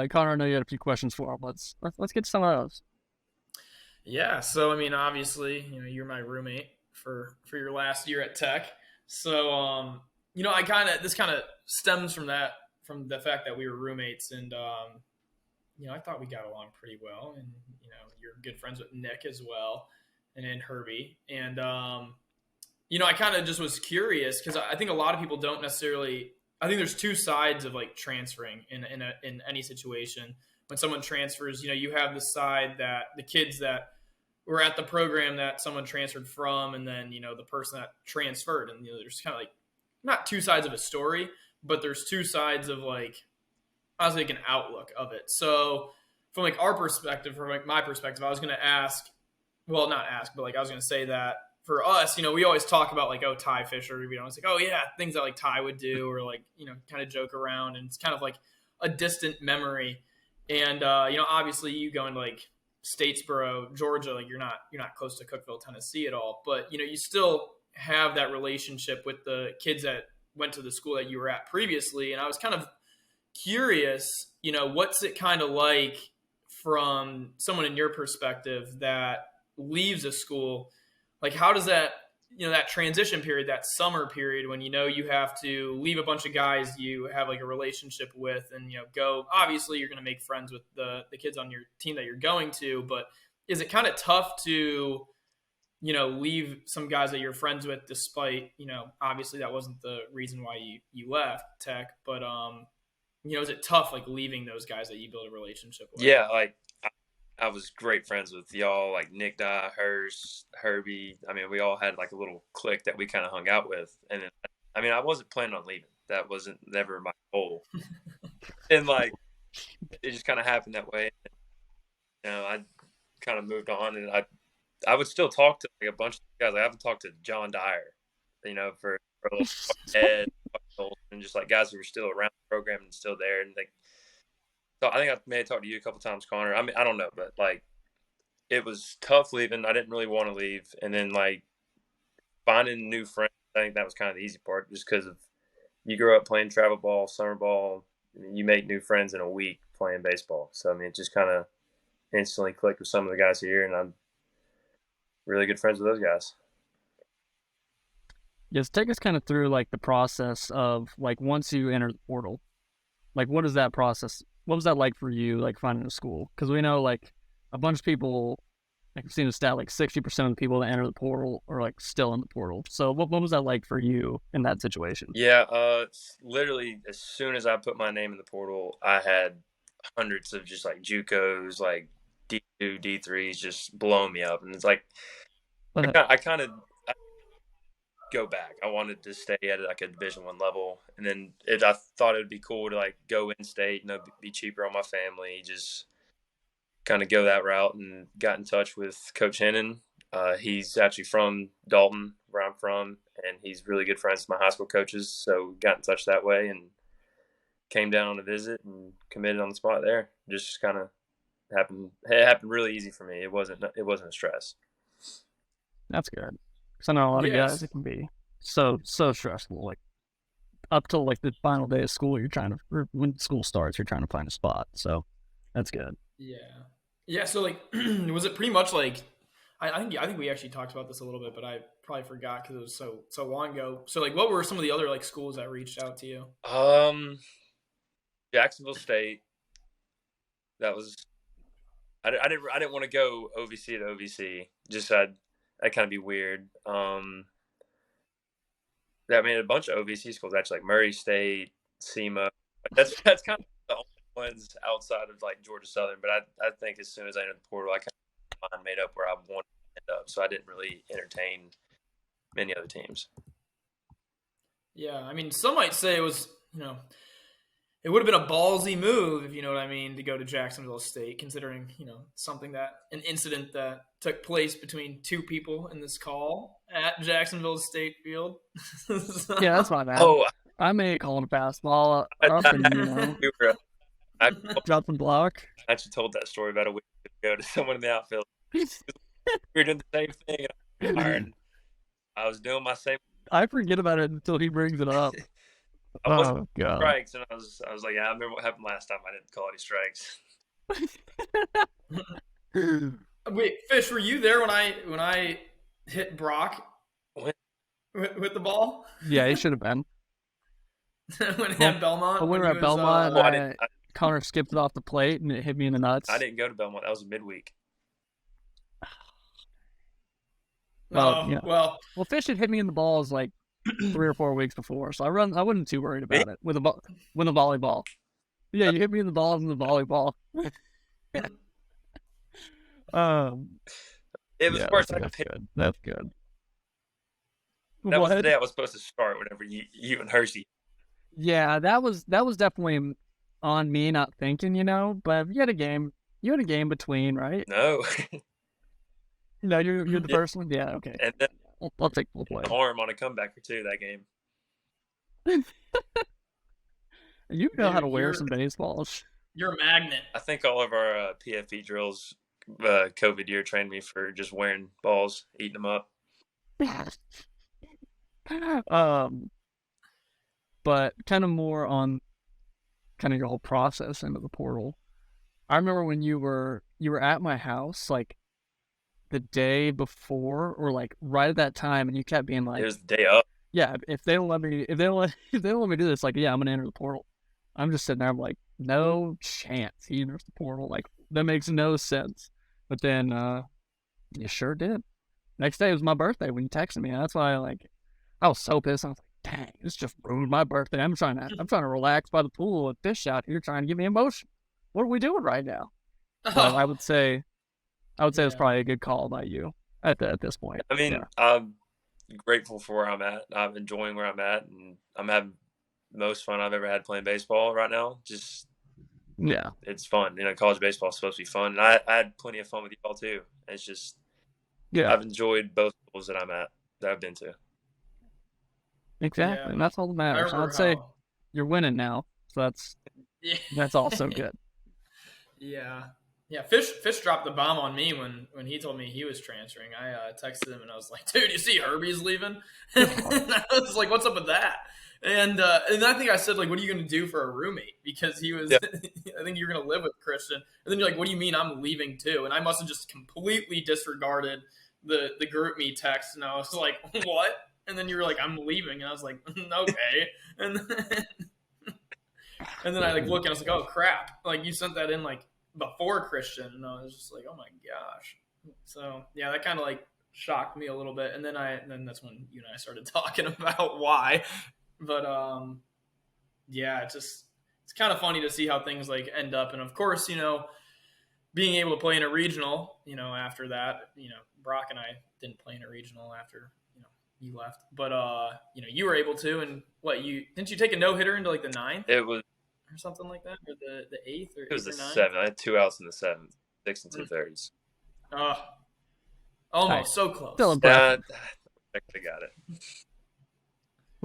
right, Connor, I know you had a few questions for him. Let's get to some of those. Yeah, so I mean, obviously, you're my roommate for your last year at Tech. So, I kind of this kind of stems from the fact that we were roommates, and I thought we got along pretty well, and you're good friends with Nick as well, and then Herbie, and I kind of just was curious because I think a lot of people don't necessarily. I think there's two sides of like transferring in any situation. When someone transfers, you have the side that the kids that were at the program that someone transferred from, and then the person that transferred, and there's kind of like not two sides of a story, but there's two sides of like I was like an outlook of it. So from like our perspective, from like my perspective, I was going to ask, well, not ask, but like I was going to say that for us, we always talk about like, oh, Ty Fisher, it's like, oh yeah, things that like Ty would do, or like, kind of joke around, and it's kind of like a distant memory. And obviously you go into like Statesboro, Georgia, like you're not close to Cookeville, Tennessee at all, but you still have that relationship with the kids that went to the school that you were at previously. And I was kind of curious, what's it kind of like from someone in your perspective that leaves a school? Like, how does that, that transition period, that summer period when, you have to leave a bunch of guys you have like a relationship with and, go, obviously you're going to make friends with the kids on your team that you're going to, but is it kind of tough to, leave some guys that you're friends with despite, obviously that wasn't the reason why you left Tech, but, is it tough like leaving those guys that you build a relationship with? Yeah, like I was great friends with y'all, like Nick Dye, Hurst, Herbie. I mean, we all had like a little clique that we kind of hung out with. And then, I mean, I wasn't planning on leaving. That wasn't never my goal. And like, it just kind of happened that way. I kind of moved on, and I would still talk to like a bunch of guys. Like, I haven't talked to John Dyer, for a little Ed, and just like guys who were still around the program and still there. And like, so I think I may have talked to you a couple times, Connor. I mean, I don't know, but like, it was tough leaving. I didn't really want to leave, and then like finding new friends. I think that was kind of the easy part, just because of you grow up playing travel ball, summer ball, and you make new friends in a week playing baseball. So I mean, it just kind of instantly clicked with some of the guys here, and I'm really good friends with those guys. Yes, take us kind of through like the process of like once you enter the portal, like what is that process? What was that like for you, like finding a school? Because we know like a bunch of people, like I've seen a stat, like 60% of the people that enter the portal are like still in the portal. So what was that like for you in that situation? Yeah, literally as soon as I put my name in the portal, I had hundreds of just like JUCOs, like D2, D3s, just blowing me up, and it's like I kind of go back. I wanted to stay at like a Division I level, and then I thought it would be cool to like go in state, be cheaper on my family, just kind of go that route, and got in touch with Coach Hennon. He's actually from Dalton, where I'm from, and he's really good friends with my high school coaches. So got in touch that way and came down on a visit and committed on the spot there. Just kind of happened. It happened really easy for me. It wasn't a stress. That's good. Because I know a lot of guys, Yes. it can be so stressful. Like up till like the final day of school, or when school starts, you're trying to find a spot. So that's good. Yeah. Yeah. So like, was it pretty much like, I think we actually talked about this a little bit, but I probably forgot because it was so long ago. So like, what were some of the other like schools that reached out to you? Jacksonville State. That was I didn't want to go OVC to OVC. Just I'd kind of be weird. I mean, a bunch of OVC schools actually, like Murray State, SEMA. That's kind of the only ones outside of like Georgia Southern. But I think as soon as I entered the portal, I kind of mind made up where I wanted to end up. So I didn't really entertain many other teams. Yeah. I mean, some might say it was, it would have been a ballsy move, if you know what I mean, to go to Jacksonville State, considering, an incident that took place between two people in this call at Jacksonville State Field. So, Yeah, that's my bad. Oh, I may call it a fastball. Up and, I drop and block. actually told that story about a week ago to someone in the outfield. We were doing the same thing. And I was doing my same. I forget about it until he brings it up. I wasn't Oh god. strikes, and I was like, yeah, I remember what happened last time. I didn't call any strikes. Wait, Fish, were you there when I hit Brock When, with the ball Yeah, he should have been. when Well, at Belmont we when were he at was Belmont, oh, and Connor skipped it off the plate, and it hit me in the nuts. I didn't go to Belmont. That was midweek. Well, oh yeah. well Well, Fish had hit me in the balls like 3 or 4 weeks before, so I wasn't too worried Me? about it with a volleyball. Yeah, you hit me in the balls in the volleyball. um, It was yeah, worse. that's good. That's good. That was the What? day I was supposed to start. Whenever you and Hershey. Yeah, that was definitely on me not thinking, But you had a game between, right? No. You're the Yeah, first one. Yeah, okay. and then I'll take full play. an arm on a comebacker too that game. You know how to dude, wear some baseballs. you're a magnet. I think all of our PFP drills, COVID year, trained me for just wearing balls, eating them up. um, but kind of more on kind of your whole process into the portal. I remember when you were at my house like the day before or like right at that time, and you kept being It like, was the day up. "Yeah, if they don't let me do this, like, yeah, I'm gonna enter the portal." I'm just sitting there, I'm like, "No chance he enters the portal. Like, that makes no sense." But then, you sure did. Next day was my birthday when you texted me. That's why I was so pissed. I was like, "Dang, this just ruined my birthday. I'm trying to relax by the pool with Fish out here trying to give me emotion. What are we doing right now?" But I would say it's probably a good call by you at this point. I mean, Yeah. I'm grateful for where I'm at. I'm enjoying where I'm at, and I'm having the most fun I've ever had playing baseball right now. Just Yeah. it's fun. College baseball is supposed to be fun, and I had plenty of fun with y'all too. It's just Yeah. I've enjoyed both schools that I've been to. Exactly. Yeah. And that's all that matters. I'd say you're winning now. So that's also good. Yeah. Yeah, Fish dropped the bomb on me when he told me he was transferring. I texted him and I was like, "Dude, you see Herbie's leaving?" And I was like, "What's up with that?" And I think I said, like, "What are you going to do for a roommate?" Because he was, Yeah. I think you're going to live with Christian. And then you're like, "What do you mean I'm leaving too?" And I must have just completely disregarded the group me text, and I was like, "What?" And then you were like, "I'm leaving," and I was like, "Okay." And then I look and I was like, "Oh crap!" Like you sent that in like before Christian, and I was just like, "Oh my gosh!" So yeah, that kind of shocked me a little bit, and then that's when you and I started talking about why. But yeah, it's kind of funny to see how things end up, and of course, being able to play in a regional, after that, Brock and I didn't play in a regional after you left, but you were able to, and didn't you take a no hitter into the ninth? It was Or something like that, or the eighth, or it was the 9th? 7th. I had 2 outs in the 7th, 6 2/3. Almost Nice. so close. Still impressive. I got it.